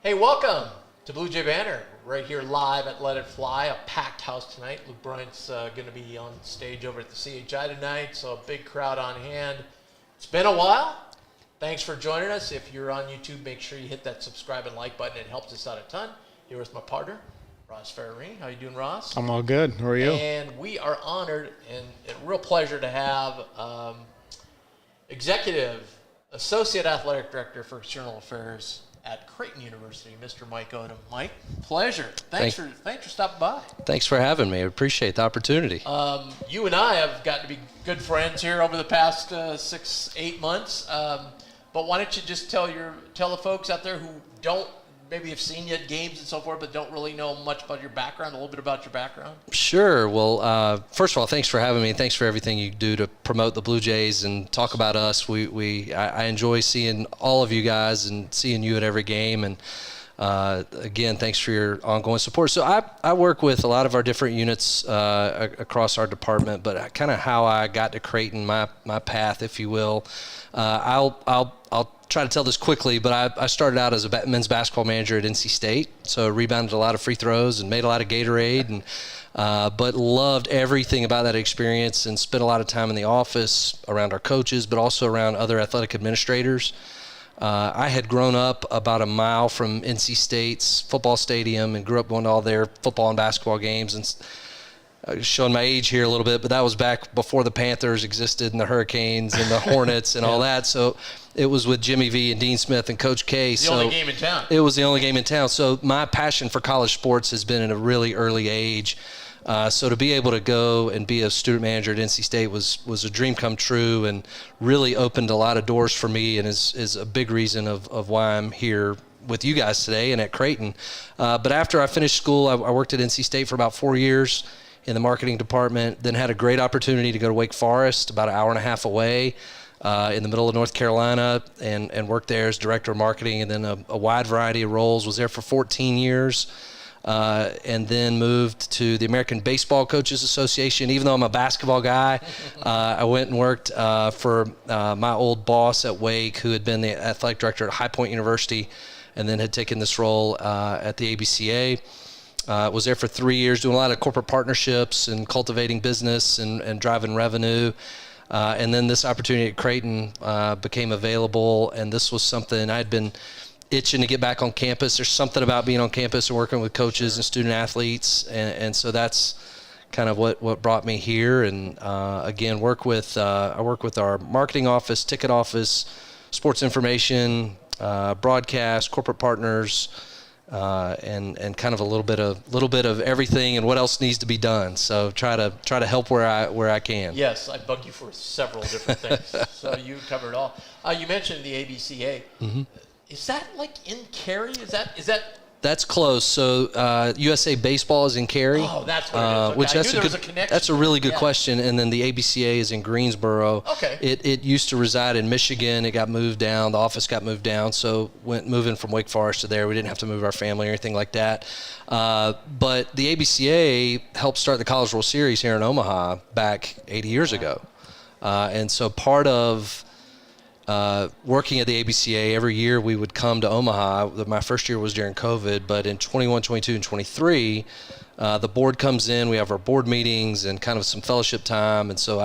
Hey, welcome to Bluejay Banter, right here live at Let It Fly, a packed house tonight. Luke Bryant's going to be on stage over at the CHI tonight, so a big crowd on hand. It's been a while. Thanks for joining us. If you're on YouTube, make sure you hit that subscribe and like button. It helps us out a ton. Here with my partner, Ross Ferrarini. How you doing, Ross? I'm all good. How are you? And we are honored and a real pleasure to have Executive Associate Athletic Director for External Affairs at Creighton University, Mr. Mike Odum. Mike, pleasure. Thanks for stopping by. Thanks for having me. I appreciate the opportunity. You and I have gotten to be good friends here over the past 6-8 months. But why don't you just tell the folks out there who don't maybe have seen you at games and so forth, but don't really know much about your background, a little bit about your background? Sure. Well, first of all, thanks for having me. Thanks for everything you do to promote the Blue Jays and talk about us. I enjoy seeing all of you guys and seeing you at every game. And again, thanks for your ongoing support. So I work with a lot of our different units across our department, but kind of how I got to Creighton, my path, if you will. I'll try to tell this quickly, but I started out as a men's basketball manager at NC State, so rebounded a lot of free throws and made a lot of Gatorade, and but loved everything about that experience and spent a lot of time in the office around our coaches, but also around other athletic administrators. I had grown up about a mile from NC State's football stadium and grew up going to all their football and basketball games, and showing my age here a little bit, but that was back before the Panthers existed and the Hurricanes and the Hornets and all that. So it was with Jimmy V and Dean Smith and Coach K. The only game in town. It was the only game in town. So my passion for college sports has been at a really early age. So to be able to go and be a student manager at NC State was a dream come true and really opened a lot of doors for me, and is a big reason of why I'm here with you guys today and at Creighton. But after I finished school, I worked at NC State for about 4 years in the marketing department, then had a great opportunity to go to Wake Forest, about an hour and a half away, in the middle of North Carolina, and worked there as director of marketing, and then a wide variety of roles. Was there for 14 years, and then moved to the American Baseball Coaches Association. Even though I'm a basketball guy, I went and worked for my old boss at Wake, who had been the athletic director at High Point University, and then had taken this role at the ABCA. Was there for 3 years doing a lot of corporate partnerships and cultivating business and driving revenue. And then this opportunity at Creighton became available, and this was something I'd been itching to get back on campus. There's something about being on campus and working with coaches and student athletes, and so that's kind of what brought me here. And again, I work with our marketing office, ticket office, sports information, broadcast, corporate partners, and kind of a little bit of everything and what else needs to be done. So try to help where I can. Yes, I bugged you for several different things. So you covered all. You mentioned the ABCA. Mm-hmm. Is that like in Cary? Is that? That's close. So USA Baseball is in Cary. Oh, that's what it is. Okay. Which that's a really good yeah. question. And then the ABCA is in Greensboro. Okay. It used to reside in Michigan. It got moved down. The office got moved down. So moving from Wake Forest to there, we didn't have to move our family or anything like that. But the ABCA helped start the College World Series here in Omaha back 80 years ago. And so part of working at the ABCA, every year we would come to Omaha. My first year was during COVID, but in 21, 22, and 23, the board comes in. We have our board meetings and kind of some fellowship time. And so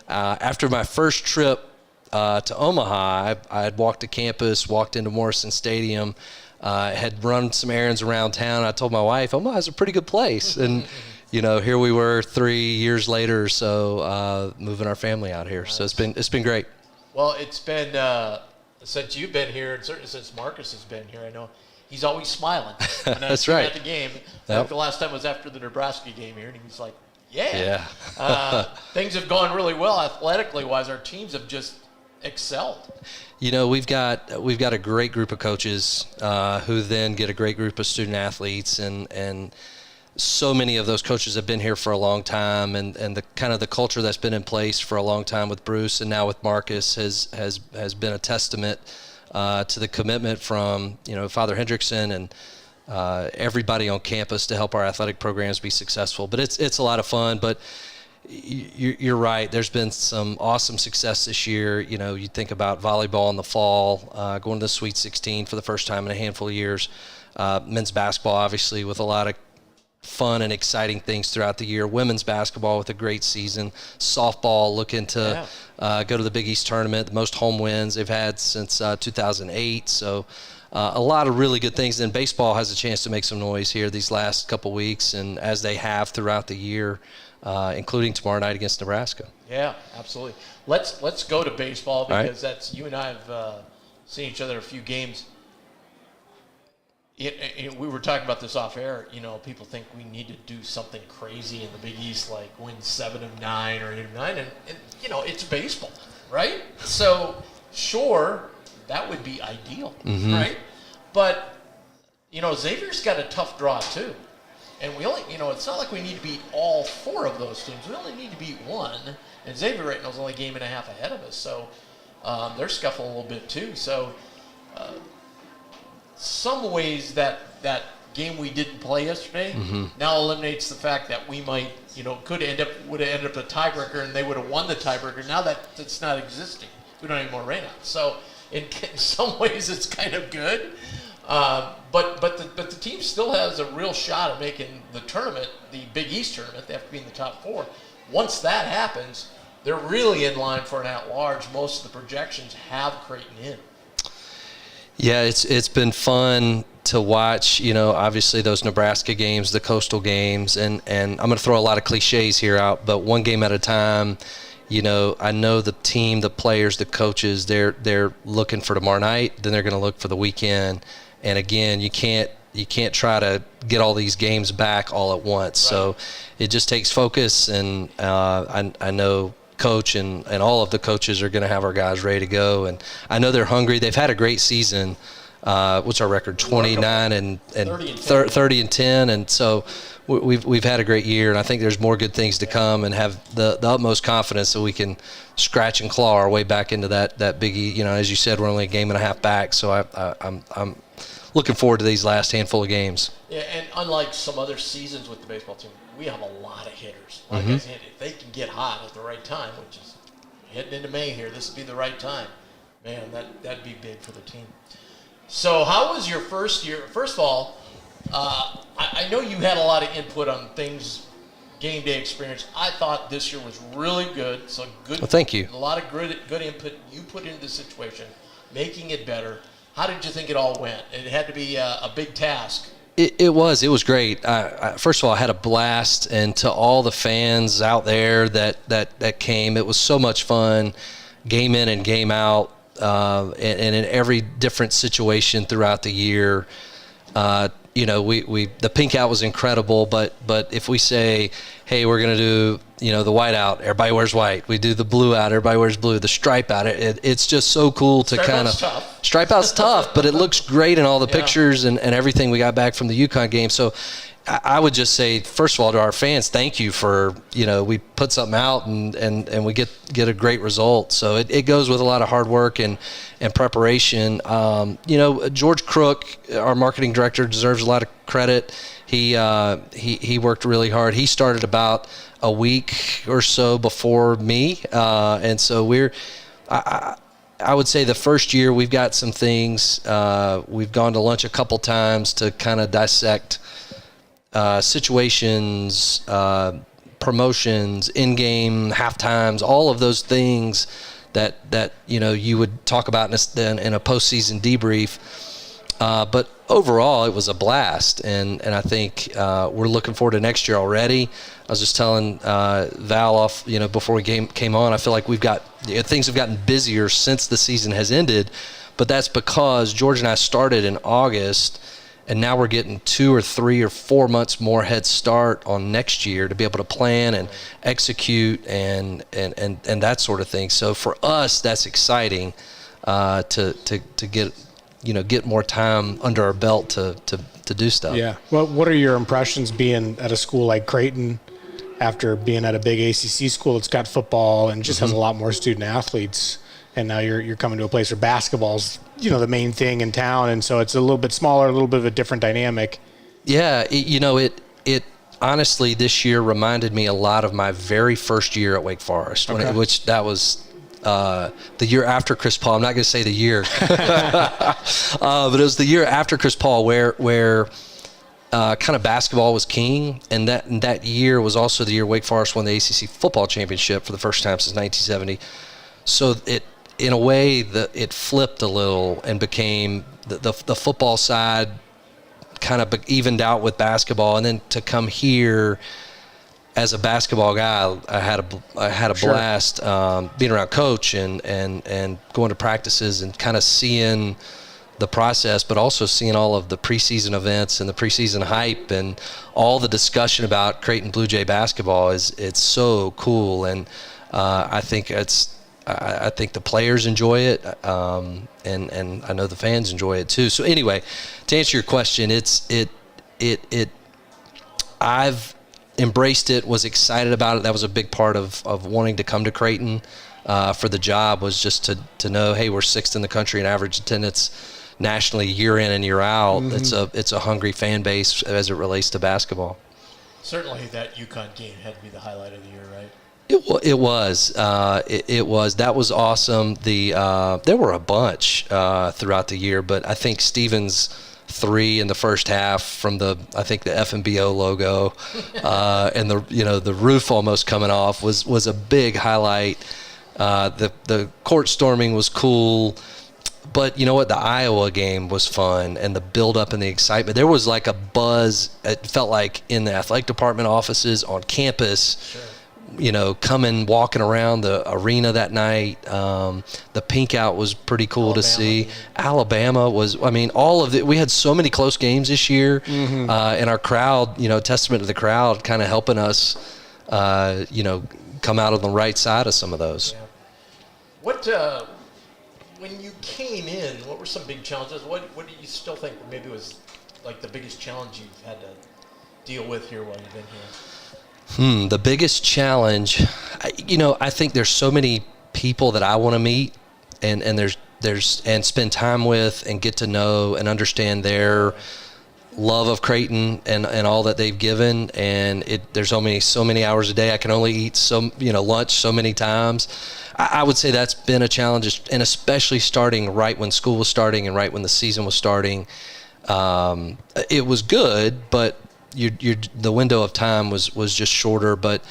after my first trip to Omaha, I had walked to campus, walked into Morrison Stadium, had run some errands around town. I told my wife, Omaha's a pretty good place. And here we were 3 years later or so, moving our family out here. So it's been great. Well, it's been, since you've been here, and certainly since Marcus has been here, I know he's always smiling. That's right. At the game. Yep. The last time was after the Nebraska game here, and he was like, yeah. Things have gone really well athletically-wise. Our teams have just excelled. We've got a great group of coaches who then get a great group of student athletes, and so many of those coaches have been here for a long time, and the kind of the culture that's been in place for a long time with Bruce and now with Marcus has been a testament to the commitment from Father Hendrickson and everybody on campus to help our athletic programs be successful. But it's a lot of fun. But you're right. There's been some awesome success this year. You know, you think about volleyball in the fall, going to the Sweet 16 for the first time in a handful of years. Men's basketball, obviously, with a lot of fun and exciting things throughout the year. Women's basketball with a great season. Softball looking to go to the Big East tournament, the most home wins they've had since 2008. So a lot of really good things. And baseball has a chance to make some noise here these last couple weeks, and as they have throughout the year, including tomorrow night against Nebraska. Yeah, absolutely. Let's go to baseball because right. that's, you and I have seen each other a few games. We were talking about this off air. You know, people think we need to do something crazy in the Big East, like win 7 of 9 or 8 of 9, and you know, it's baseball, right? So sure, that would be ideal, right? But you know, Xavier's got a tough draw too, and we only, you know, it's not like we need to beat all 4 of those teams. We only need to beat 1, and Xavier right now is only a game and a half ahead of us, so they're scuffling a little bit too. So. Some ways that game we didn't play yesterday now eliminates the fact that we might, you know, would have ended up a tiebreaker and they would have won the tiebreaker. Now that's not existing. We don't have any more rainouts. So in some ways it's kind of good. But the team still has a real shot at making the tournament, the Big East tournament. They have to be in the top 4. Once that happens, they're really in line for an at-large. Most of the projections have Creighton in. Yeah, it's been fun to watch, you know, obviously those Nebraska games, the Coastal games, and I'm going to throw a lot of cliches here out, but one game at a time. You know, I know the team, the players, the coaches, they're looking for tomorrow night, then they're going to look for the weekend. And again, you can't try to get all these games back all at once. Right. So it just takes focus, and I know Coach and all of the coaches are going to have our guys ready to go, and I know they're hungry. They've had a great season. What's our record? 29 and 30 and 10, and so we've had a great year, and I think there's more good things to come, and have the utmost confidence that we can scratch and claw our way back into that Big E. You know, as you said, we're only a game and a half back, so I'm looking forward to these last handful of games. Yeah, and unlike some other seasons with the baseball team, we have a lot of hitters. Like I said, if they can get hot at the right time, which is heading into May here, this would be the right time. Man, that'd be big for the team. So how was your first year? First of all, I know you had a lot of input on things, game day experience. I thought this year was really good. So good. Well, thank you. A lot of good input you put into the situation, making it better. How did you think it all went? It had to be a big task. It was great. First of all, I had a blast, and to all the fans out there that came, it was so much fun, game in and game out, and in every different situation throughout the year. You know, the pink out was incredible, but if we say, hey, we're going to do, you know, the white out, everybody wears white. We do the blue out, everybody wears blue. The stripe out, it's just so cool to kind of. Stripe out's tough, but it looks great in all the pictures and everything we got back from the UConn game. So I would just say, first of all, to our fans, thank you for, you know, we put something out and we get a great result. So it goes with a lot of hard work and preparation. You know, George Crook, our marketing director, deserves a lot of credit. He worked really hard. He started about a week or so before me, and so I would say the first year we've got some things. We've gone to lunch a couple times to kind of dissect situations, promotions, in-game, halftimes, all of those things that you know you would talk about in a postseason debrief. But overall, it was a blast, and I think we're looking forward to next year already. I was just telling Val off, you know, before we came on, I feel like things have gotten busier since the season has ended, but that's because George and I started in August, and now we're getting 2 or 3 or 4 months more head start on next year to be able to plan and execute and that sort of thing. So for us, that's exciting to get more time under our belt to do stuff. Yeah. Well, what are your impressions being at a school like Creighton after being at a big ACC school that's got football and just has a lot more student athletes, and now you're coming to a place where basketball's, you know, the main thing in town, and so it's a little bit smaller, a little bit of a different dynamic. Yeah, it honestly, this year reminded me a lot of my very first year at Wake Forest, which that was the year after Chris Paul. I'm not going to say the year, but it was the year after Chris Paul where kind of basketball was king, and that year was also the year Wake Forest won the ACC football championship for the first time since 1970. So it, in a way, it flipped a little and became the football side kind of evened out with basketball, and then to come here as a basketball guy, I had a blast being around Coach and going to practices and kind of seeing the process, but also seeing all of the preseason events and the preseason hype and all the discussion about Creighton Bluejay basketball it's so cool, and I think the players enjoy it, and I know the fans enjoy it too. So anyway, to answer your question, I've embraced it, was excited about it. That was a big part of wanting to come to Creighton for the job, was just to know, hey, we're sixth in the country in average attendance nationally year in and year out. It's a hungry fan base as it relates to basketball. Certainly that UConn game had to be the highlight of the year, right? It was. That was awesome. There were a bunch throughout the year, but I think Stevens' 3 in the first half from the FMBO logo and the roof almost coming off was a big highlight. The court storming was cool. But you know what? The Iowa game was fun, and the build-up and the excitement. There was like a buzz. It felt like in the athletic department offices, on campus, sure. Walking around the arena that night. The pink out was pretty cool to see. Alabama was, all of it. We had so many close games this year, and our crowd, testament to the crowd kind of helping us, come out on the right side of some of those. Yeah. What, when you came in, what were some big challenges? What do you still think maybe was like the biggest challenge you've had to deal with here while you've been here? The biggest challenge, I think there's so many people that I want to meet and and spend time with and get to know and understand their love of Creighton and all that they've given. And there's only so many hours a day. I can only eat lunch so many times. I would say that's been a challenge, and especially starting right when school was starting and right when the season was starting. It was good, but the window of time was just shorter. But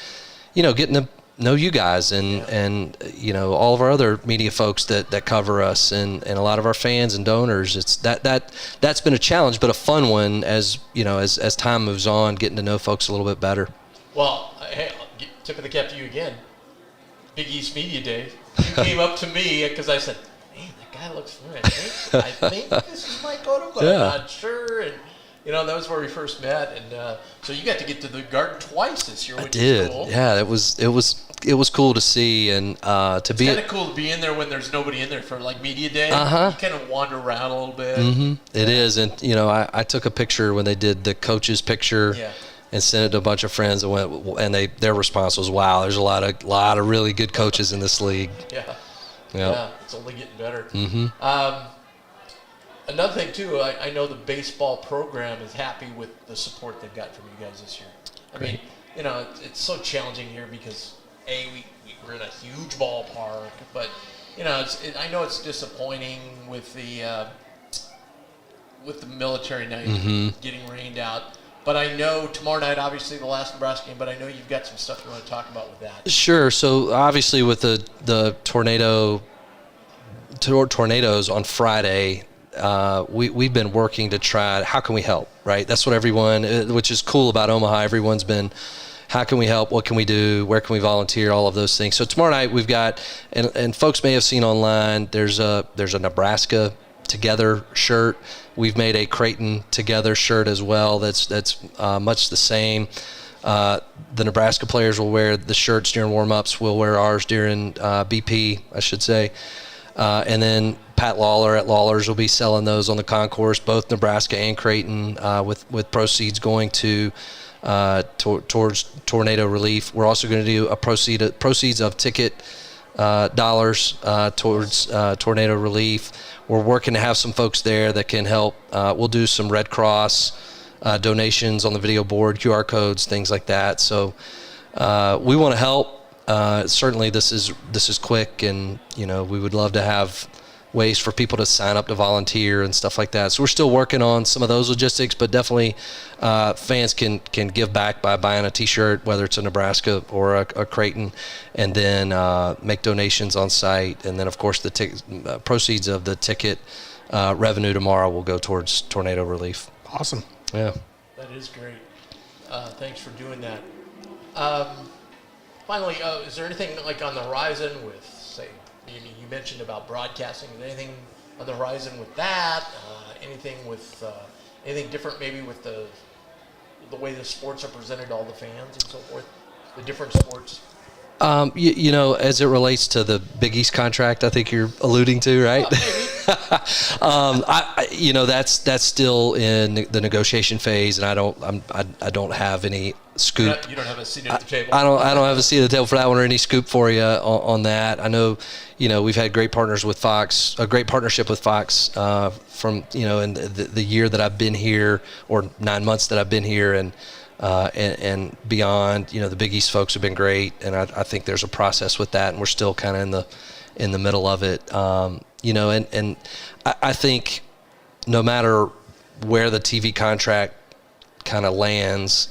getting to know you guys and all of our other media folks that cover us and a lot of our fans and donors, it's that's been a challenge, but a fun one as time moves on, getting to know folks a little bit better. Well, hey, tip of the cap to you again. Big East Media Day. You came up to me because I said, "Man, that guy looks familiar. I think this is Mike Odum, but I'm not sure." And that was where we first met, and so you got to get to the Garden twice this year, which is cool. Yeah, it was cool to see, and it's kind of cool to be in there when there's nobody in there for like Media Day. You kind of wander around a little bit. It is, and I took a picture when they did the coaches picture. Yeah. And sent it to a bunch of friends and their response was, "Wow, there's a lot of really good coaches in this league." Yeah, it's only getting better. Another thing too, I know the baseball program is happy with the support they've got from you guys this year. I mean, it's so challenging here because we're in a huge ballpark, but I know it's disappointing with the military night getting rained out. But I know tomorrow night, obviously, the last Nebraska game, but I know you've got some stuff you want to talk about with that. Sure. So, obviously, with the tornadoes on Friday, we've been working to try, how can we help, right? That's what which is cool about Omaha, everyone's been, how can we help? What can we do? Where can we volunteer? All of those things. So, tomorrow night, we've got, and folks may have seen online, there's a Nebraska Together shirt. We've made a Creighton Together shirt as well. That's much the same. The Nebraska players will wear the shirts during warm-ups. We'll wear ours during BP, I should say. And then Pat Lawler at Lawler's will be selling those on the concourse, both Nebraska and Creighton, with proceeds going to towards tornado relief. We're also going to do a proceeds of ticket dollars towards tornado relief. We're working to have some folks there that can help. We'll do some Red Cross donations on the video board, QR codes, things like that. So we want to help. Certainly, this is quick, and we would love to have ways for people to sign up to volunteer and stuff like that. So we're still working on some of those logistics, but definitely fans can give back by buying a T-shirt, whether it's a Nebraska or a Creighton, and then make donations on site. And then, of course, the proceeds of the ticket revenue tomorrow will go towards tornado relief. Awesome. Yeah. That is great. Thanks for doing that. Finally, is there anything like on the horizon with, say, you mentioned about broadcasting? Is there anything on the horizon with that? Anything different maybe with the way the sports are presented to all the fans and so forth? The different sports? As it relates to the Big East contract, I think you're alluding to, right? That's still in the negotiation phase, and I don't have any scoop. You don't have a seat at the table. I don't have a seat at the table for that one or any scoop for you on that. I know, we've had great partners with Fox, a great partnership with Fox from in the year that I've been here, or 9 months that I've been here, and beyond. The Big East folks have been great, and I think there's a process with that, and we're still kind of in the middle of it. And I think no matter where the TV contract kind of lands,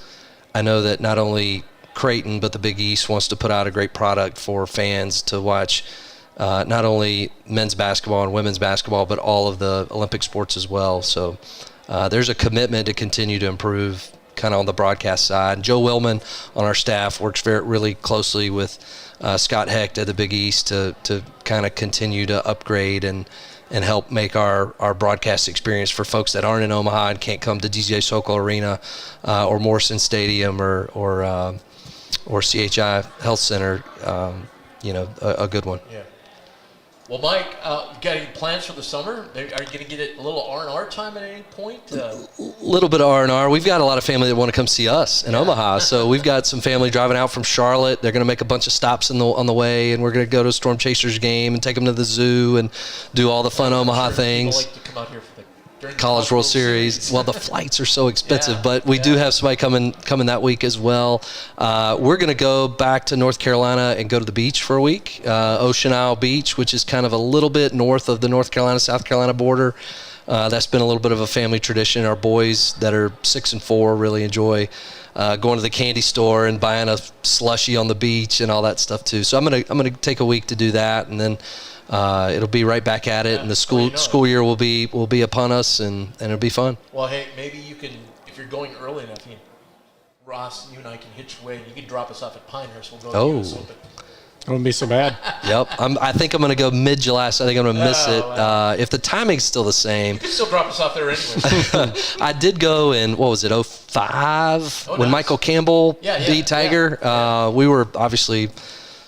I know that not only Creighton but the Big East wants to put out a great product for fans to watch, not only men's basketball and women's basketball, but all of the Olympic sports as well. So there's a commitment to continue to improve kind of on the broadcast side. Joe Willman on our staff works really closely with Scott Hecht at the Big East to kind of continue to upgrade and help make our broadcast experience for folks that aren't in Omaha and can't come to DJ Sokol Arena or Morrison Stadium or CHI Health Center, a good one. Yeah. Well, Mike, you got any plans for the summer? Are you going to get a little R&R time at any point? A little bit of R&R. We've got a lot of family that want to come see us in Omaha. So we've got some family driving out from Charlotte. They're going to make a bunch of stops on the way, and we're going to go to a Storm Chasers game and take them to the zoo and do all the fun Omaha things. People like to come out here during the College World Series. Well, the flights are so expensive, but we do have somebody coming that week as well. We're going to go back to North Carolina and go to the beach for a week, Ocean Isle Beach, which is kind of a little bit north of the North Carolina-South Carolina border. That's been a little bit of a family tradition. Our boys that are 6 and 4 really enjoy going to the candy store and buying a slushie on the beach and all that stuff too. So I'm gonna take a week to do that, and then it'll be right back at it, and the school year will be upon us, and it'll be fun. Well, hey, maybe you can, if you're going early enough, Ross, you and I can hitch away, and you can drop us off at Pinehurst. We'll go to the US Open. It wouldn't be so bad. Yep. I think I'm going to go mid-July, so I think I'm going to miss it. Wow. If the timing's still the same. You can still drop us off there anyway. I did go in, 05 when nice. Michael Campbell beat Tiger. Yeah. We were obviously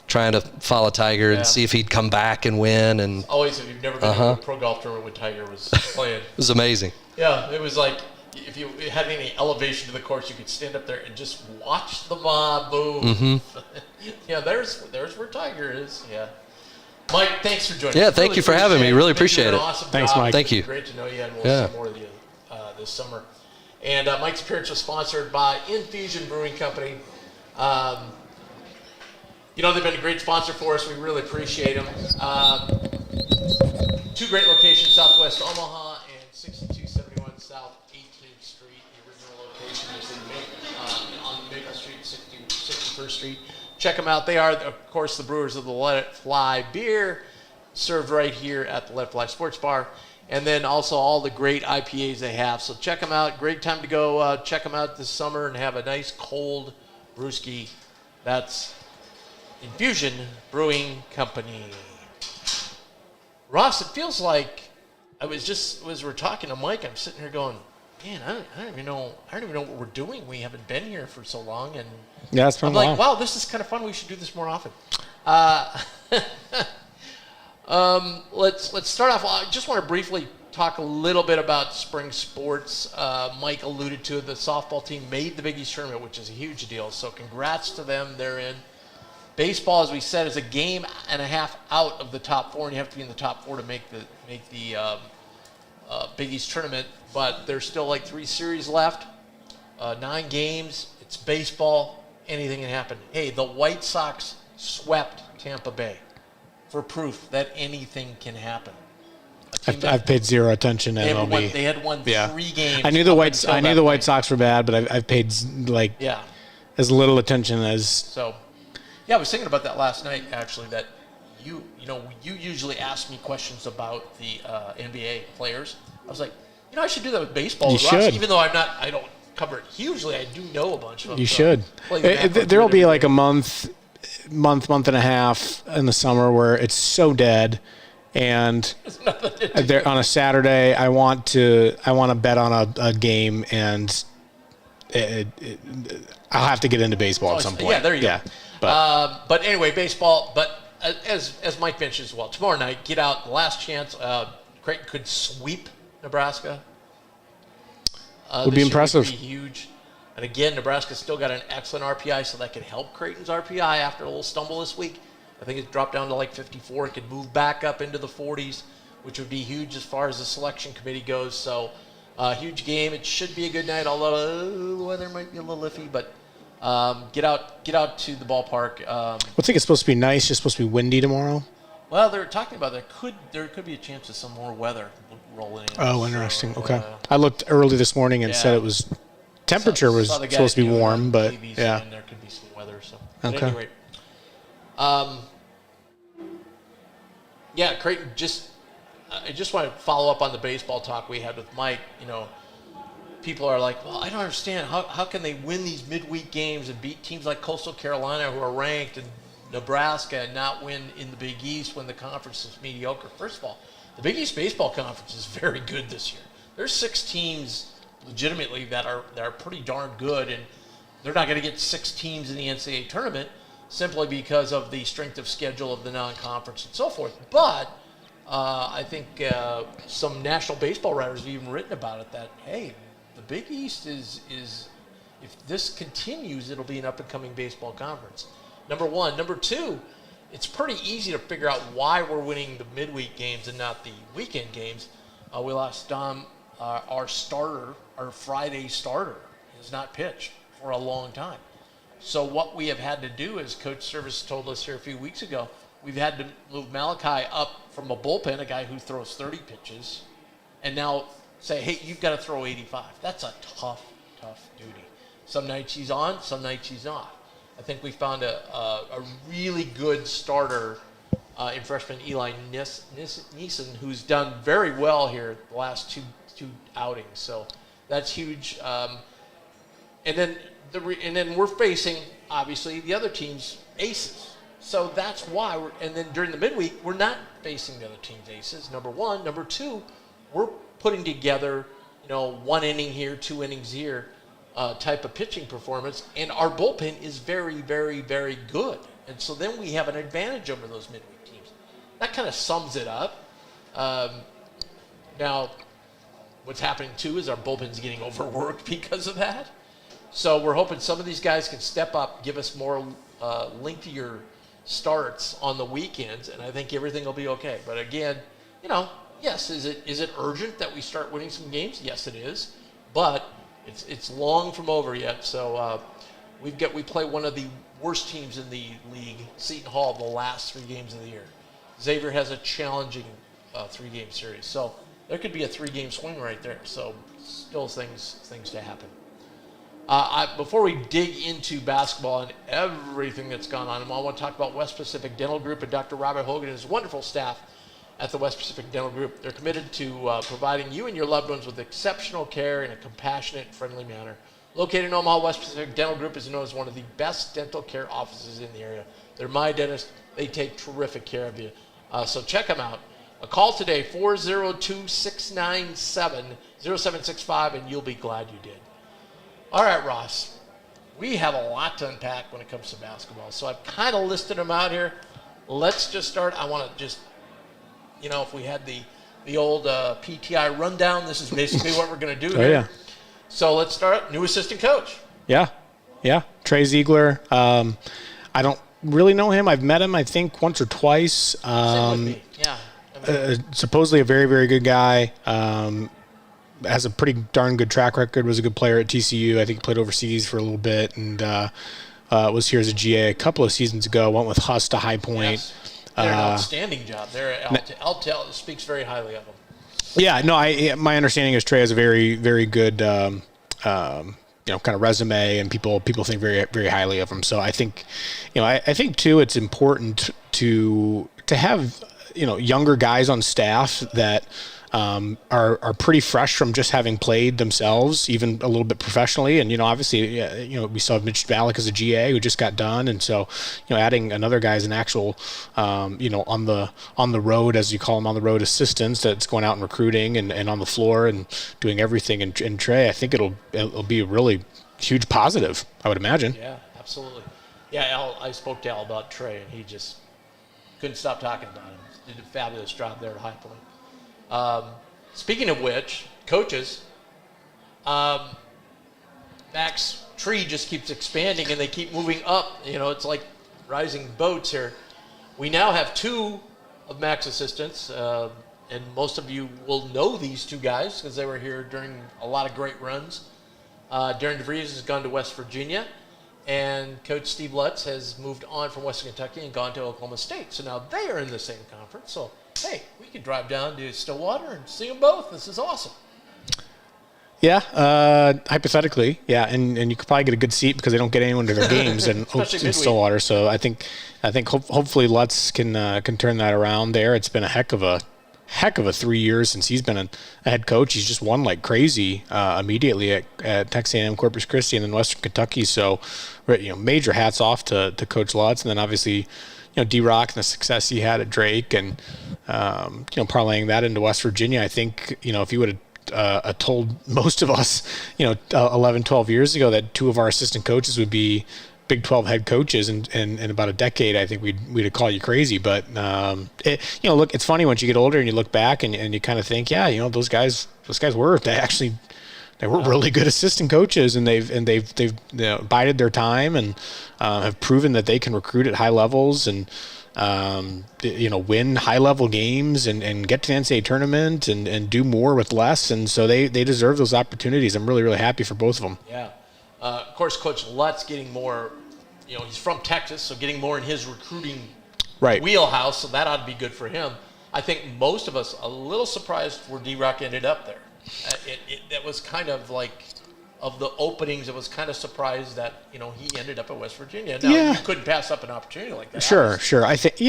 trying to follow Tiger and see if he'd come back and win. And always, if you've never been to a pro golf tournament when Tiger was playing. It was amazing. Yeah, it was like if you had any elevation to the course, you could stand up there and just watch the mob move. Mm-hmm. Yeah, there's where Tiger is. Yeah. Mike, thanks for joining us. Yeah, thank you for having me. Really appreciate it. Awesome thanks, job. Mike. Thank you. Great to know you, and we'll see more of you this summer. And Mike's appearance was sponsored by Infusion Brewing Company. They've been a great sponsor for us. We really appreciate them. 2 great locations, Southwest Omaha and 6271 South 18th Street. The original location is on Maple Street, 61st Street. Check them out. They are, of course, the brewers of the Let It Fly beer, served right here at the Let It Fly Sports Bar. And then also all the great IPAs they have. So check them out. Great time to go check them out this summer and have a nice cold brewski. That's Infusion Brewing Company. Ross, it feels like as we're talking to Mike, I'm sitting here going, man, I don't even know what we're doing. We haven't been here for so long, and it's been I'm like, wow, this is kind of fun. We should do this more often. Let's start off. I just want to briefly talk a little bit about spring sports. Mike alluded to it. The softball team made the Big East tournament, which is a huge deal. So congrats to them. They're in. Baseball, as we said, is a game and a half out of the top 4, and you have to be in the top 4 to make the Big East tournament. But there's still like 3 series left. 9 games. It's baseball. Anything can happen. Hey, the White Sox swept Tampa Bay for proof that anything can happen. I've paid zero attention to MLB. They had won 3 games. I knew the White Sox were bad, but I've paid as little attention as. So, yeah, I was thinking about that last night actually. That you usually ask me questions about the NBA players. I was like, I should do that with baseball. You should. Even though I don't cover it hugely, I do know a bunch of them. You should. There will be like a month and a half in the summer where it's so dead. And on a Saturday, I want to bet on a game, and I'll have to get into baseball at some point. Yeah, there you go. But anyway, baseball. But as Mike mentioned as well, tomorrow night, get out. Last chance. Creighton could sweep Nebraska. Would be impressive. Would be huge. And again, Nebraska's still got an excellent RPI, so that could help Creighton's RPI after a little stumble this week. I think it dropped down to like 54. It could move back up into the 40s, which would be huge as far as the selection committee goes. So, huge game. It should be a good night, although the weather might be a little iffy. But get out to the ballpark. I think it's supposed to be nice. Just supposed to be windy tomorrow. Well, they're talking about there could be a chance of some more weather rolling in. Oh, interesting. Okay, I looked early this morning and said it was temperature was supposed to be warm, but yeah, there could be some weather. So okay. At any rate, Creighton. I just want to follow up on the baseball talk we had with Mike. People are like, well, I don't understand. How can they win these midweek games and beat teams like Coastal Carolina who are ranked and Nebraska and not win in the Big East when the conference is mediocre? First of all, the Big East Baseball Conference is very good this year. There's 6 teams legitimately that are pretty darn good, and they're not going to get 6 teams in the NCAA tournament simply because of the strength of schedule of the non-conference and so forth. But I think some national baseball writers have even written about it that, hey, the Big East is if this continues, it'll be an up-and-coming baseball conference. Number one. Number two, it's pretty easy to figure out why we're winning the midweek games and not the weekend games. We lost Dom, our Friday starter, has not pitched for a long time. So what we have had to do, as Coach Service told us here a few weeks ago, we've had to move Malachi up from a bullpen, a guy who throws 30 pitches, and now say, hey, you've got to throw 85. That's a tough duty. Some nights he's on, some nights he's not. I think we found a really good starter in freshman Eli Neeson, who's done very well here the last two outings. So that's huge. And then we're facing, obviously, the other team's aces. So that's why and then during the midweek, we're not facing the other team's aces, number one. Number two, we're putting together, 1 inning here, 2 innings here type of pitching performance, and our bullpen is very, very, very good. And so then we have an advantage over those midweek teams. That kind of sums it up. Now, what's happening, too, is our bullpen's getting overworked because of that. So we're hoping some of these guys can step up, give us more lengthier starts on the weekends, and I think everything will be okay. But again, yes, is it urgent that we start winning some games? Yes, it is. But it's long from over yet. So we play one of the worst teams in the league, Seton Hall, the last 3 games of the year. Xavier has a challenging 3-game series. So there could be a 3-game swing right there. So still things to happen. Before we dig into basketball and everything that's gone on, I want to talk about West Pacific Dental Group and Dr. Robert Hogan and his wonderful staff at the West Pacific Dental Group. They're committed to providing you and your loved ones with exceptional care in a compassionate, friendly manner. Located in Omaha, West Pacific Dental Group is known as one of the best dental care offices in the area. They're my dentist. They take terrific care of you. So check them out. A call today, 402-697-0765, and you'll be glad you did. All right, Ross, we have a lot to unpack when it comes to basketball. So I've kind of listed them out here. Let's just start. I want to just, if we had the old PTI rundown, this is basically what we're going to do here. Yeah. So let's start. New assistant coach. Yeah. Trey Ziegler. I don't really know him. I've met him, I think, once or twice. Same with me. Yeah. Supposedly a very, very good guy. has a pretty darn good track record. Was a good player at TCU. I think he played overseas for a little bit, and was here as a GA a couple of seasons ago. Went with Huss to High Point. Yes. Did an outstanding job. Altel speaks very highly of him. Yeah, no, my understanding is Trey has a very, very good, kind of resume, and people think very, very highly of him. So I think, I think too, it's important to have, younger guys on staff that are pretty fresh from just having played themselves, even a little bit professionally. And, obviously, we saw Mitch Valek as a GA who just got done. And so, adding another guy as an actual, on the road, as you call them, on the road assistants that's going out and recruiting and on the floor and doing everything. And Trey, I think it'll be a really huge positive, I would imagine. Yeah, absolutely. Yeah, I spoke to Al about Trey, and he just couldn't stop talking about him. Did a fabulous job there at High Point. Speaking of which, coaches, Mac's tree just keeps expanding and they keep moving up. It's like rising boats here. We now have two of Mac's assistants, and most of you will know these two guys because they were here during a lot of great runs. Darren DeVries has gone to West Virginia, and Coach Steve Lutz has moved on from Western Kentucky and gone to Oklahoma State. So now they are in the same conference. So, hey, we could drive down to Stillwater and see them both. This is awesome. Yeah, hypothetically, yeah, and you could probably get a good seat because they don't get anyone to their games in Stillwater. So I think hopefully Lutz can turn that around there. It's been a heck of a 3 years since he's been a head coach. He's just won like crazy immediately at Texas A&M Corpus Christi and then Western Kentucky. So, major hats off to Coach Lutz, and then obviously, D-Rock and the success he had at Drake, and parlaying that into West Virginia. I think if you would have told most of us 11, 12 years ago that two of our assistant coaches would be Big 12 head coaches in about a decade, I think we'd have called you crazy. But look, it's funny once you get older and you look back and you kind of think, those guys were really good assistant coaches, and they've bided their time and have proven that they can recruit at high levels and win high level games and get to the NCAA tournament and do more with less. And so they deserve those opportunities. I'm really, really happy for both of them. Yeah. Of course, Coach Lutz getting more, he's from Texas, so getting more in his recruiting wheelhouse, so that ought to be good for him. I think most of us a little surprised where D-Rock ended up there. That was kind of like, of the openings, it was kind of surprised that, he ended up at West Virginia. Now, you couldn't pass up an opportunity like that. Sure. I think,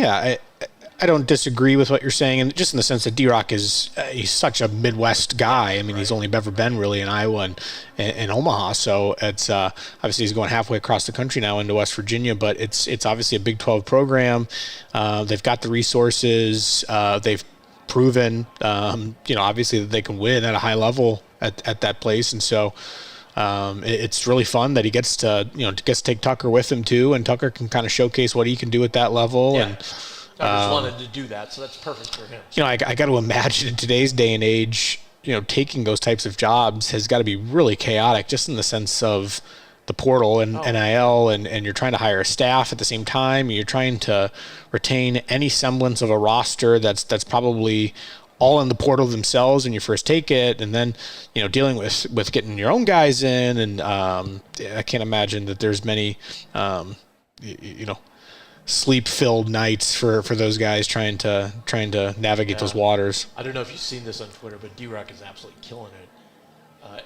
I don't disagree with what you're saying, and just in the sense that D-Rock is he's such a Midwest guy. I mean, he's only ever been really in Iowa and Omaha, so it's obviously he's going halfway across the country now into West Virginia. But it's obviously a Big 12 program. They've got the resources. They've proven, obviously that they can win at a high level at that place, and so. It's really fun that he gets to take Tucker with him too, and Tucker can kind of showcase what he can do at that level. Yeah. And Tucker's wanted to do that, so that's perfect for him. I got to imagine in today's day and age, taking those types of jobs has got to be really chaotic, just in the sense of the portal and NIL, and you're trying to hire a staff at the same time. You're trying to retain any semblance of a roster that's probably all in the portal themselves when you first take it, and then dealing with getting your own guys in, and I can't imagine that there's many sleep-filled nights for those guys trying to navigate those waters. I don't know if you've seen this on Twitter, but D-Rock is absolutely killing it.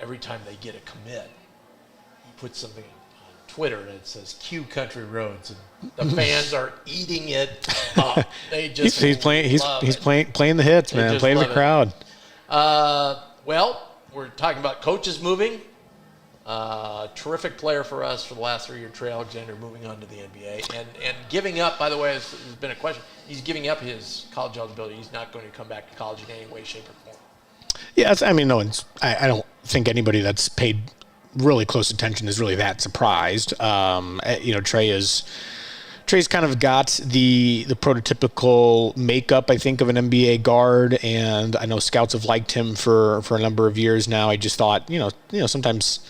Every time they get a commit, he puts something on Twitter that says "Q Country Roads," and the fans are eating it up. They just he's playing the hits, man, playing the crowd. Well, we're talking about coaches moving. Terrific player for us for the last 3 year, Trey Alexander, moving on to the NBA and giving up. By the way, has been a question. He's giving up his college eligibility. He's not going to come back to college in any way, shape, or form. Yeah, I don't think anybody that's paid really close attention is really that surprised. Trey's kind of got the prototypical makeup, I think, of an NBA guard, and I know scouts have liked him for a number of years now. I just thought, sometimes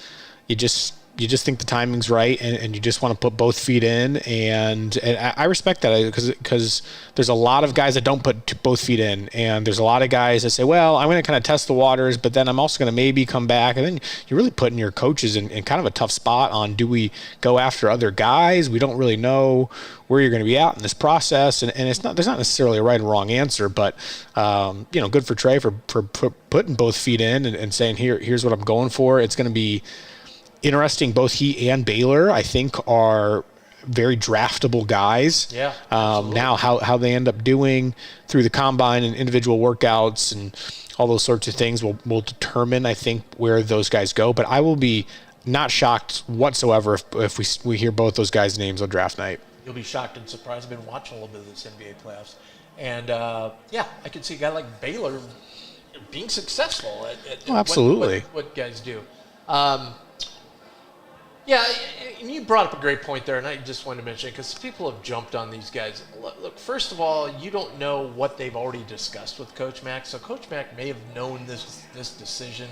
you just you just think the timing's right, and you just want to put both feet in, and I respect that because there's a lot of guys that don't put both feet in, and there's a lot of guys that say, well, I'm going to kind of test the waters, but then I'm also going to maybe come back, and then you're really putting your coaches in kind of a tough spot on, do we go after other guys? We don't really know where you're going to be at in this process, and there's not necessarily a right or wrong answer, but good for Trey for putting both feet in and saying, here's what I'm going for. It's going to be interesting. Both he and Baylor, I think, are very draftable guys. Yeah. Now, how they end up doing through the combine and individual workouts and all those sorts of things will determine, I think, where those guys go. But I will be not shocked whatsoever if we hear both those guys' names on draft night. You'll be shocked and surprised. I've been watching a little bit of this NBA playoffs. And, I could see a guy like Baylor being successful at absolutely. what guys do. And you brought up a great point there, and I just wanted to mention it because people have jumped on these guys. Look, first of all, you don't know what they've already discussed with Coach Mack. So Coach Mack may have known this decision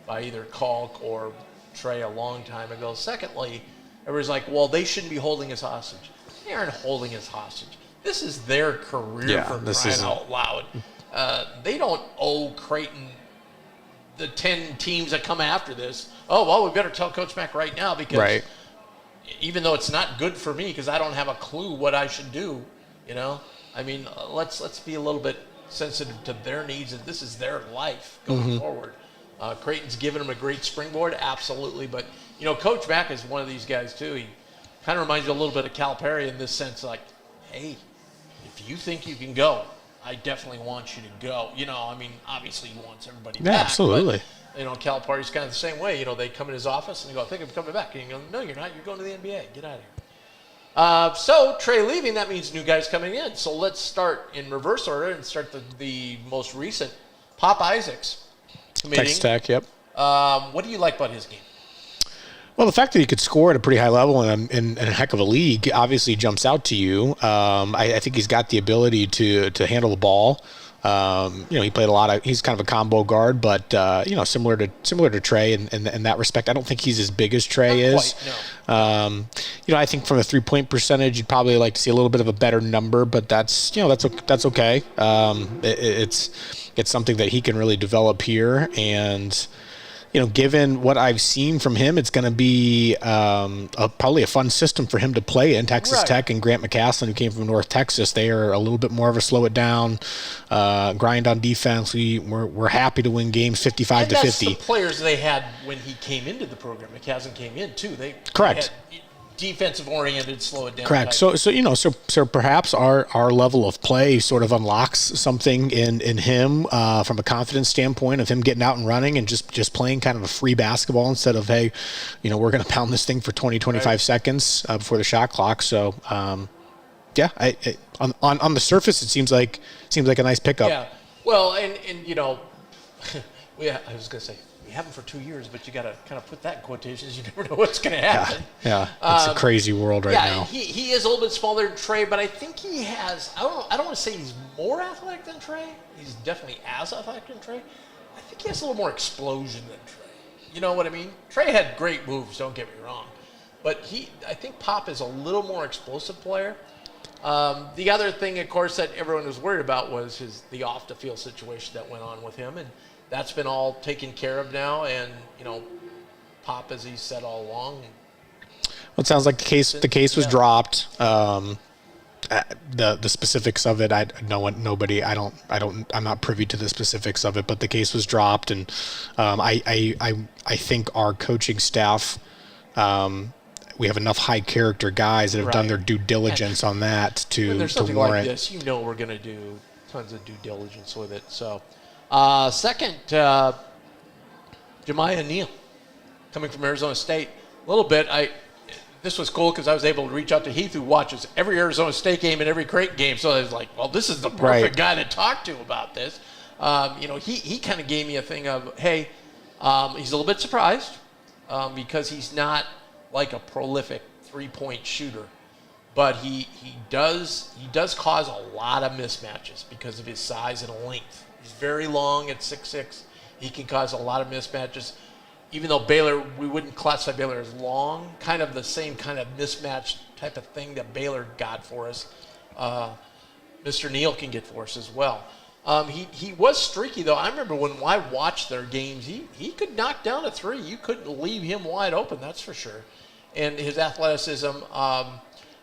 by either Kalk or Trey a long time ago. Secondly, everybody's like, well, they shouldn't be holding us hostage. They aren't holding us hostage. This is their career for crying out loud. They don't owe Creighton the 10 teams that come after this. Oh, well, we better tell Coach Mack right now because even though it's not good for me because I don't have a clue what I should do, I mean, let's be a little bit sensitive to their needs, and this is their life going forward. Creighton's given them a great springboard, absolutely, but Coach Mack is one of these guys too. He kind of reminds you a little bit of Calipari in this sense, like, hey, if you think you can go, I definitely want you to go. I mean, obviously he wants everybody back. Absolutely. But, Calipari's kind of the same way. They come in his office and they go, I think I'm coming back. And you go, no, you're not. You're going to the NBA. Get out of here. So Trey leaving, that means new guys coming in. So let's start in reverse order and start the most recent. Pop Isaacs committing. Texas Tech, yep. What do you like about his game? Well, the fact that he could score at a pretty high level in a heck of a league obviously jumps out to you. I think he's got the ability to handle the ball. He played a lot of. He's kind of a combo guard, but similar to Trey in that respect. I don't think he's as big as Trey is. Quite, no. I think from a 3-point percentage, you'd probably like to see a little bit of a better number, but that's okay. It's something that he can really develop here, and given what I've seen from him, it's going to be probably a fun system for him to play in. Texas Tech and Grant McCaslin, who came from North Texas, they are a little bit more of a slow it down, grind on defense. We're happy to win games 55 to 50. That's the players they had when he came into the program. McCaslin came in too. Correct. They had defensive oriented, slow it down. Correct. So perhaps our level of play sort of unlocks something in him from a confidence standpoint of him getting out and running and just playing kind of a free basketball instead of, hey, we're going to pound this thing for 25 seconds before the shot clock. So on the surface it seems like a nice pickup. Yeah. Well, and I was going to say, have him for 2 years, but you got to kind of put that in quotations. You never know what's going to happen. Yeah. It's a crazy world right now. He is a little bit smaller than Trey, but I think he has. I don't want to say he's more athletic than Trey. He's definitely as athletic than Trey. I think he has a little more explosion than Trey. You know what I mean? Trey had great moves. Don't get me wrong, but I think Pop is a little more explosive player. The other thing, of course, that everyone was worried about was the off the field situation that went on with him, and that's been all taken care of now, and Pop, as he said all along. Well, it sounds like the case was dropped. The specifics of it, I'm not privy to the specifics of it, but the case was dropped, and I think our coaching staff, we have enough high character guys that have done their due diligence on that to when there's something warrant. like this, we're going to do tons of due diligence with it. So. Second, Jemiah Neal, coming from Arizona State. A little bit, this was cool because I was able to reach out to Heath, who watches every Arizona State game and every Creighton game. So I was like, well, this is the perfect guy to talk to about this. He kind of gave me a thing of, hey, he's a little bit surprised because he's not like a prolific three-point shooter. But he does cause a lot of mismatches because of his size and length. He's very long at 6'6". He can cause a lot of mismatches. even though Baylor, we wouldn't classify Baylor as long, kind of the same kind of mismatch type of thing that Baylor got for us, Mr. Neal can get for us as well. He was streaky, though. I remember when I watched their games, he could knock down a three. You couldn't leave him wide open, that's for sure. And his athleticism,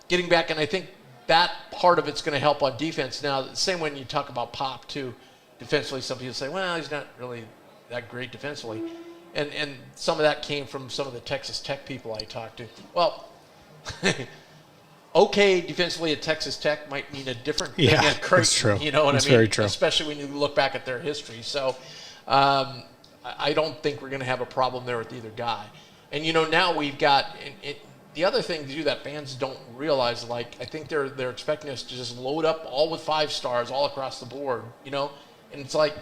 getting back, and I think that part of it's going to help on defense. Now, the same when you talk about Pop, too, defensively, some people say, well, he's not really that great defensively. And some of that came from some of the Texas Tech people I talked to. Well, okay defensively at Texas Tech might mean a different thing at Creighton. That's true. You know what that's I mean? Very true. Especially when you look back at their history. So I don't think we're going to have a problem there with either guy. And, now we've got the other thing to do that fans don't realize, I think they're expecting us to just load up all with 5 stars all across the board, And it's like,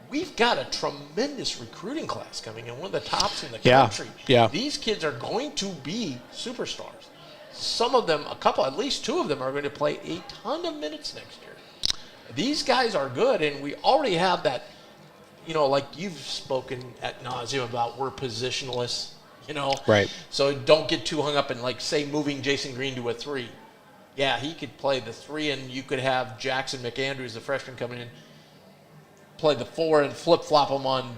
we've got a tremendous recruiting class coming in, one of the tops in the country. Yeah. These kids are going to be superstars. Some of them, at least 2 of them are going to play a ton of minutes next year. These guys are good, and we already have that, like you've spoken ad nauseum about, we're positionless, Right. So don't get too hung up in, say, moving Jason Green to a 3. Yeah, he could play the 3, and you could have Jackson McAndrews, the freshman, coming in, play the 4 and flip-flop them on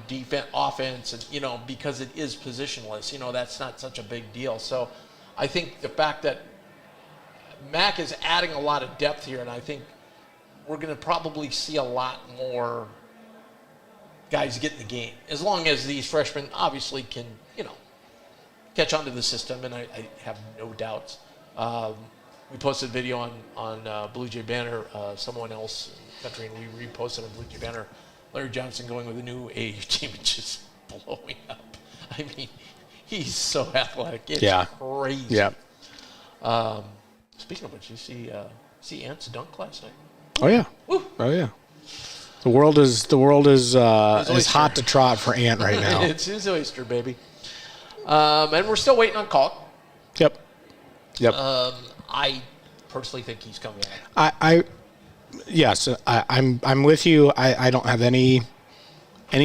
offense, and, because it is positionless. That's not such a big deal. So I think the fact that Mac is adding a lot of depth here, and I think we're going to probably see a lot more guys get in the game, as long as these freshmen obviously can, catch on to the system, and I have no doubts. We posted a video on Bluejay Banter, someone else in the country, and we reposted on Bluejay Banter, Larry Johnson going with a new AAU team and just blowing up. I mean, he's so athletic. It's crazy. Yeah. Speaking of which, you see Ant's dunk last night? Oh, yeah. Woo. Oh, yeah. The world is hot to trot for Ant right now. It's his oyster, baby. And we're still waiting on Caulk. Yep. I personally think he's coming out. I'm with you. I don't have any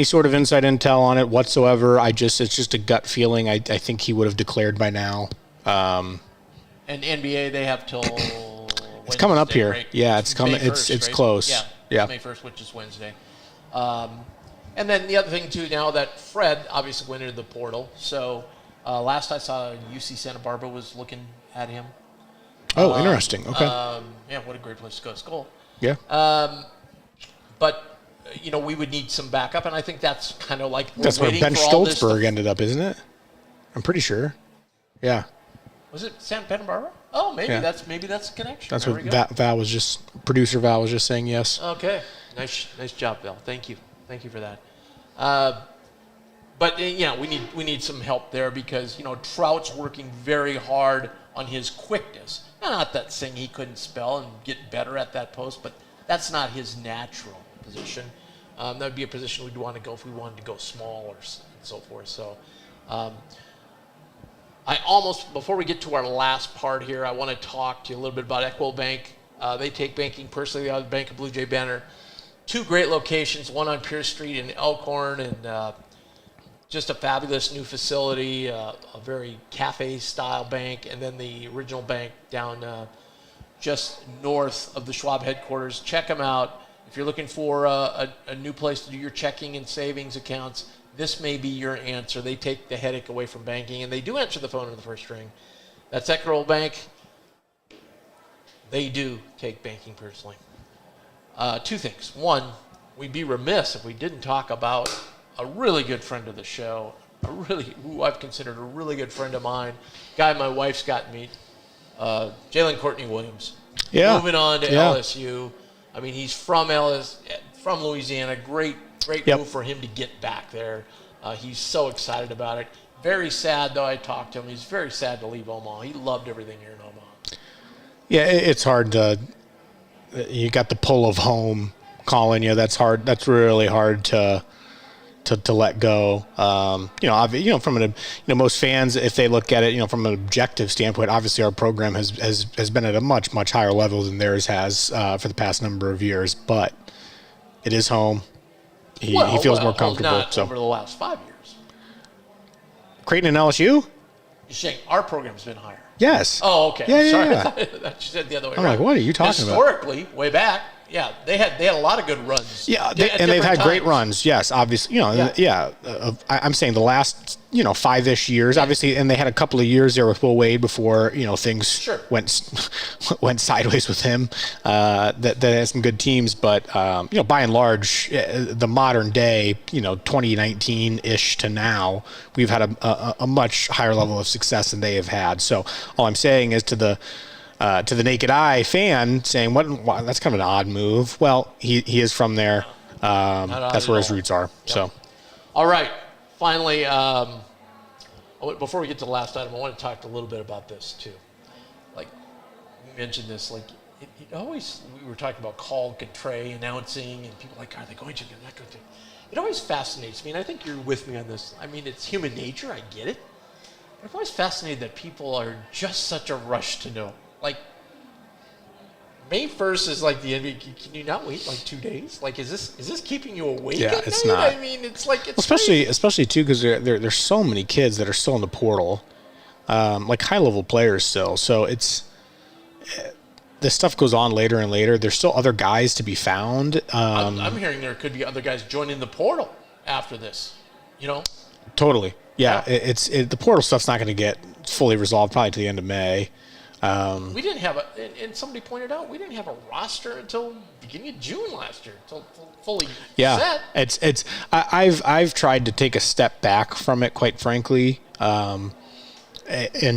sort of inside intel on it whatsoever. It's just a gut feeling. I think he would have declared by now. And NBA, they have till it's coming up here. Right? Yeah, it's coming. May 1st, it's right? close. Yeah. May 1st, which is Wednesday. And then the other thing too, now that Fred obviously went into the portal, so last I saw, UC Santa Barbara was looking at him. Oh, interesting. Okay. What a great place to go to school. Yeah. But we would need some backup, and I think that's kind of like that's where Ben Stoltzberg ended up, isn't it? I'm pretty sure. Yeah. Was it Santa Barbara? Oh, maybe that's a connection. That's what producer Val was just saying. Yes. Okay. Nice job, Val. Thank you for that. But we need some help there because Trout's working very hard on his quickness. Not that saying he couldn't spell and get better at that post, but that's not his natural position. That would be a position we'd want to go if we wanted to go small and so forth. So before we get to our last part here, I want to talk to you a little bit about Equitable Bank. They take banking personally out of the Bank of Bluejay Banter. 2 great locations, one on Pierce Street in Elkhorn, and just a fabulous new facility, a very cafe-style bank, and then the original bank down just north of the Schwab headquarters. Check them out. If you're looking for a new place to do your checking and savings accounts, this may be your answer. They take the headache away from banking, and they do answer the phone in the first ring. That's Equitable Bank. They do take banking personally. 2 things. One, we'd be remiss if we didn't talk about a really good friend of the show, who I've considered a really good friend of mine, guy my wife's got to meet, Jalen Courtney Williams. Yeah. Moving on to LSU. I mean, he's from Louisiana. Great move for him to get back there. He's so excited about it. Very sad, though. I talked to him. He's very sad to leave Omaha. He loved everything here in Omaha. Yeah, it's hard to. You got the pull of home calling you. That's hard. That's really hard to let go. From most fans, if they look at it, from an objective standpoint, obviously our program has been at a much, much higher level than theirs has for the past number of years. But it is home. He feels more comfortable. Not over the last 5 years. Creighton and LSU? You're saying our program's been higher. Yes. Oh, okay. Yeah, Sorry, yeah. I thought you said the other way I'm around. like, what are you talking about? Historically, way back, yeah, they had a lot of good runs. Yeah, at and they've had different great times. runs. Yes, obviously. I'm saying the last 5-ish years, obviously, and they had a couple of years there with Will Wade before things went sideways with him. That had some good teams, but by and large, the modern day, 2019-ish to now, we've had a much higher level of success than they have had. So all I'm saying is to the naked eye fan saying, "What? That's kind of an odd move." Well, he is from there. That's where his roots are. Yep. So, all right. Finally, before we get to the last item, I want to talk a little bit about this too. Like you mentioned this, like it always. We were talking about call Contray announcing, and people are like, are they going to? They're not going to. It always fascinates me, and I think you're with me on this. I mean, it's human nature. I get it. But I'm always fascinated that people are just such a rush to know. Like, May 1st is like the NBA. Can you not wait like 2 days? Like, is this keeping you awake? Yeah, at it's night? not. I mean, it's like it's especially too because there's so many kids that are still in the portal, like high level players still. So it's this stuff goes on later and later. There's still other guys to be found. I'm hearing there could be other guys joining the portal after this. Totally. Yeah, the portal stuff's not going to get fully resolved probably to the end of May. We didn't have and somebody pointed out we didn't have a roster until beginning of June last year, until fully set. I've tried to take a step back from it, quite frankly, and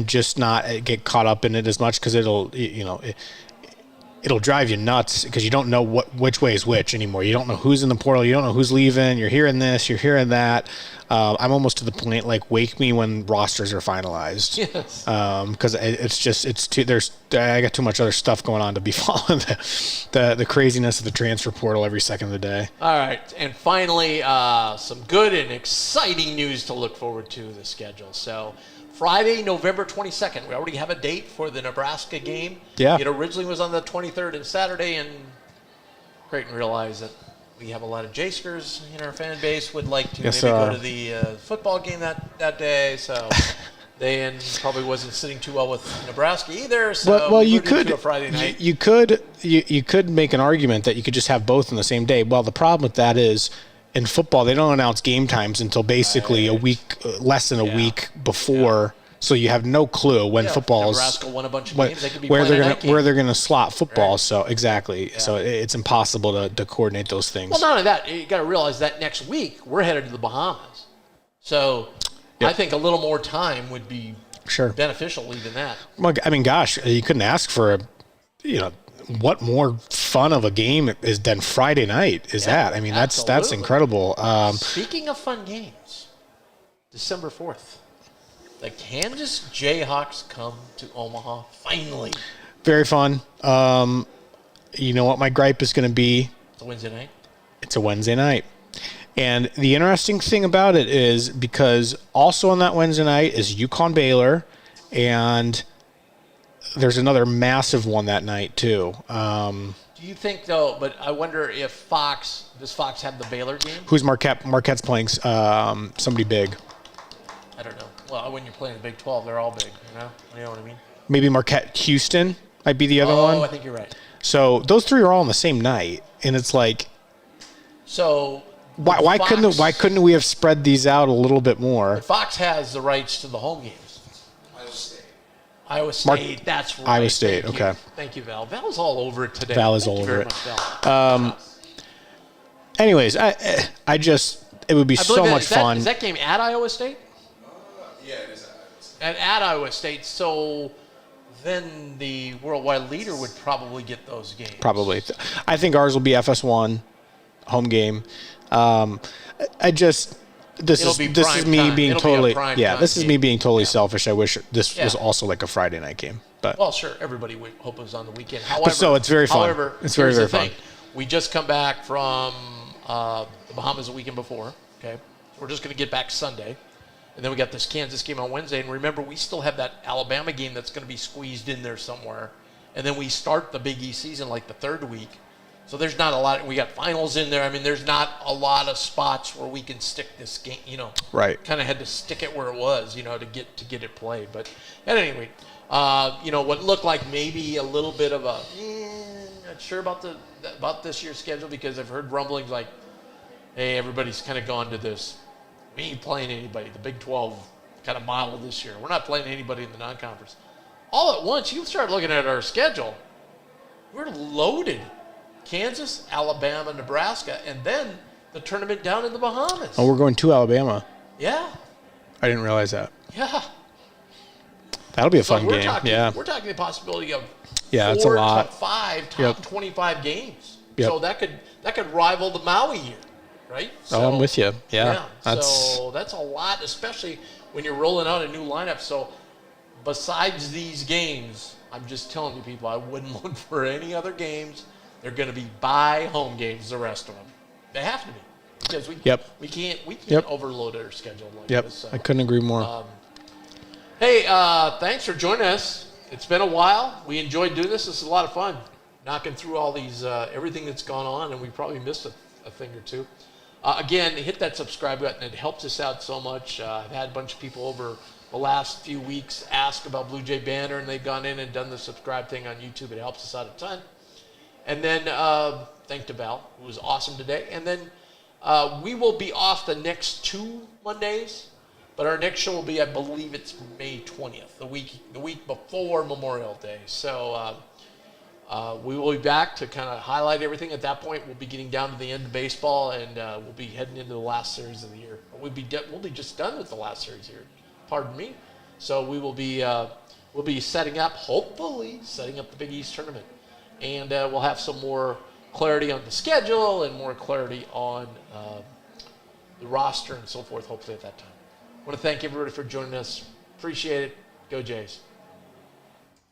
just not get caught up in it as much because it'll drive you nuts because you don't know which way is which anymore. You don't know who's in the portal. You don't know who's leaving. You're hearing this. You're hearing that. I'm almost to the point like wake me when rosters are finalized. Yes. Because it's too. I got too much other stuff going on to be following the craziness of the transfer portal every second of the day. All right, and finally, some good and exciting news to look forward to the schedule. So. Friday, November 22nd. We already have a date for the Nebraska game. Yeah. It originally was on the 23rd and Saturday, and Creighton realized that we have a lot of Jayskers in our fan base would like to go to the football game that day. So they probably wasn't sitting too well with Nebraska either. So well, you could do a Friday night. You could make an argument that you could just have both on the same day. Well, the problem with that is. In football, they don't announce game times until basically a week, less than a week before. So you have no clue when football's Nebraska won a bunch of games. They could be where they're gonna slot football. Right. So exactly. Yeah. So it's impossible to coordinate those things. Well, not only that, you got to realize that next week we're headed to the Bahamas. So I think a little more time would be beneficial, even that. Well, I mean, gosh, you couldn't ask for what more fun of a game is than Friday night is that? I mean, that's incredible. Speaking of fun games, December 4th, the Kansas Jayhawks come to Omaha finally. Very fun. You know what my gripe is going to be? It's a Wednesday night. It's a Wednesday night. And the interesting thing about it is because also on that Wednesday night is UConn Baylor, and there's another massive one that night too. Do you think though? But I wonder if does Fox have the Baylor game? Who's Marquette? Marquette's playing somebody big. I don't know. Well, when you're playing the Big 12, they're all big. You know what I mean? Maybe Marquette Houston might be the other one. Oh, I think you're right. So those three are all on the same night, and it's like, so why couldn't we have spread these out a little bit more? Fox has the rights to the home games. Iowa State, that's right. Iowa State, okay. Thank you, Val. Val's all over it today. Val is all over it. Anyways, I just, it would be so much fun. Is that game at Iowa State? Yeah, it is at Iowa State. At Iowa State, so then the worldwide leader would probably get those games. Probably. I think ours will be FS1, home game. This is me being totally selfish. I wish this was also like a Friday night game. But well, sure, everybody would hope it was on the weekend. However, it's very fun. It's very fun. We just come back from the Bahamas the weekend before. Okay, we're just going to get back Sunday, and then we got this Kansas game on Wednesday. And remember, we still have that Alabama game that's going to be squeezed in there somewhere. And then we start the Big East season like the third week. So there's not a lot. We got finals in there. I mean, there's not a lot of spots where we can stick this game. Right. Kind of had to stick it where it was, to get it played. But at any rate, what looked like maybe a little bit of a not sure about this year's schedule, because I've heard rumblings like, hey, everybody's kind of gone to this. We ain't playing anybody. The Big 12 kind of model this year. We're not playing anybody in the non-conference. All at once, you start looking at our schedule. We're loaded. Kansas, Alabama, Nebraska, and then the tournament down in the Bahamas. Oh, we're going to Alabama. Yeah. I didn't realize that. Yeah. That'll be a fun game. We're talking the possibility of that's a lot. to 5 top 25 games. Yep. So that could rival the Maui year, right? I'm with you. Yeah. So that's a lot, especially when you're rolling out a new lineup. So besides these games, I'm just telling you people, I wouldn't look for any other games. They're going to be home games, the rest of them. They have to be, because we can't overload our schedule like this. So. I couldn't agree more. Hey, thanks for joining us. It's been a while. We enjoyed doing this. This is a lot of fun, knocking through all these everything that's gone on, and we probably missed a thing or two. Again, hit that subscribe button. It helps us out so much. I've had a bunch of people over the last few weeks ask about Bluejay Banter, and they've gone in and done the subscribe thing on YouTube. It helps us out a ton. And then thanks to Val, who was awesome today. And then we will be off the next 2 Mondays, but our next show will be, I believe it's May 20th, the week before Memorial Day. So we will be back to kind of highlight everything. At that point, we'll be getting down to the end of baseball, and we'll be heading into the last series of the year. We'll be just done with the last series here. Pardon me. So we will be hopefully setting up the Big East tournament. And we'll have some more clarity on the schedule and more clarity on the roster and so forth, hopefully at that time. I want to thank everybody for joining us. Appreciate it. Go Jays.